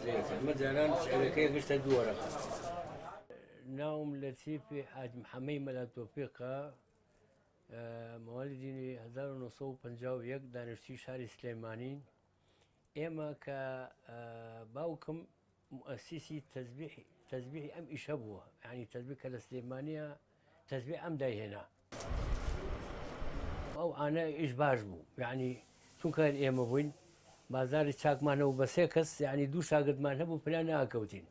ئەمە جاران شعرەکەی گشتە دوو وەرەقە. ناوم لەتیفی حاج محەممەی مەلا تۆفیقە، مەوالیدی 1951 دانیشتووی شاری سلێمانین. ئێمە کە باوکم مؤسیسی تەزبیحی ئەم ئیشە بووە، یعنی تەزبیح کە لە سلێمانیە تەزبیح ئەم دایهێنا. ئەو ئانە ئیش باش بوو، یعنی چونکە ئێمە بووین بازاری چاکمانەوە بە سێ کەس، یعنی دوو شاگردمان هەبوو پلان ناکەوتین.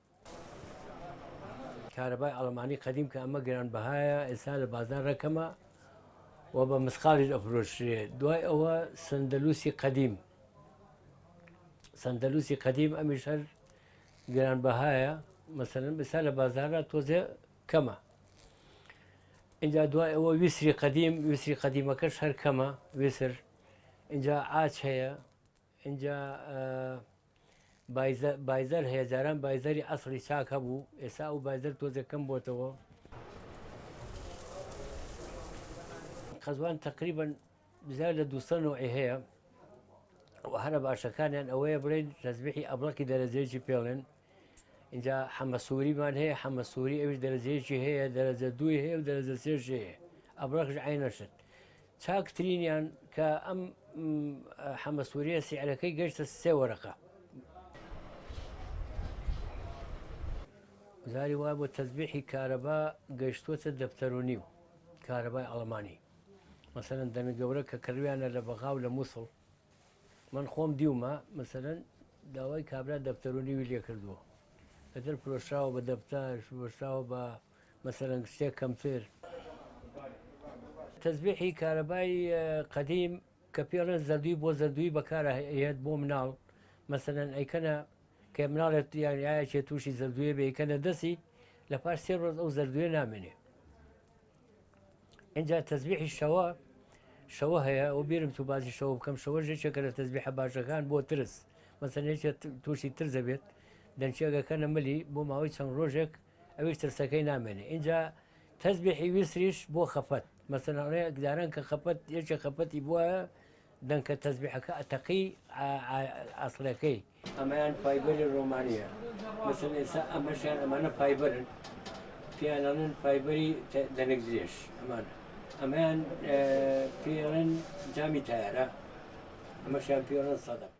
کارەبای ئەڵمانی قەدیم کە ئەمە گرانبەهایە، ئێستا لە بازار ڕەکەمە و بە مسقاڵیش ئەفرۆشرێ. دوای ئەوە سەندەلوسی قەدیم ئەمیش هەر گرانبەهایە، مەسەلەن ئێستا لە بازارە تۆزێ کەمە. اینجا دوای ئەوە ویسری قەدیمەکەش هەر کەمە، ویسر. اینجا ئاچ هەیە، اینجا بایزەر هەیە، جاران بایزەری ئەسڵی چاک هەبوو، ئێستا ئەو بایزەر تۆزێ کەم بۆتەوە. قەزوان تەقریبەن بزار لە 200 نوعی هەیە و هەرە باشەکانیان ئەوەیە بڵێن تەزبیحی ئەبڵەقی دەرەجەیەکی پێڵێن. اینجا حەمەسووریمان هەیە، حەمەسووری ئەوش دەرەجەیەکی هەیە، دەرەجە 2 هەیە و دەرەجە 3 هەیە، ئەبڵەقش عینەشت. چاکترینیان کە ئەم حەمەسووریە سیعرەکەی گەشتە 3 وەرەقە. زاری وای بۆ تەزبیحی کارەبا گەیشتووەتە دەفتەرۆنی و کارەبای ئەڵمانی. مەسەلەن دەنە گەورە کە کردویانە لە بەغاو لە مووسڵ، من خۆم دیومە مەسەلەن داوای کابرا دەفتەرۆنیوی لێ کردووە، لەتر فرۆشراوە بە دەفتەر، فرۆشراوە بە مەسەلەن شتێک کەمتر. تەزبیحی کارەبای قەدیم کە پێڵێن زەردووی بۆ زەردووی بەکارهێت بۆ مناڵ، مەسەلەن ئەیکەنە کە مناڵێت یایەکێ تووشی زەردوویە بێ ئەیکەنە دەستی، لە پاش 3 ڕۆژ ئەو زەردوویە نامێنێ. اینجا تەزبیحی شەوە هەیە، ئەو بیرم تو بازی شەوە بکەم. شەوە ژێکێکە لە تەزبیحە باشەکان بۆ ترس، مەسەلەن هێچ تووشی ترزە بێت، دەنچێگەکەنە ملی بۆ ماوەی چەند ڕۆژێک ئەویش ترسەکەی نامێنێ. اینجا تەزبیحی ویسریش بۆ خەفەت، مەسەلەن دارن کە خەفەت یەکێک خەفەتی بووە دەنکە تەزبیحەکە ئەتەقی ئەسڵەکەی. ئەمەیان پایبەری ڕۆمانیە، مەسەلەن ئێستا ئەمەشیان ئەمانە پایبەرن، پێیانڵێن پایبەری دەنێک درێژ. ئەمەیان پێڵێن جامی تایارە، ئەمەشیان پێڵێن سەدەق.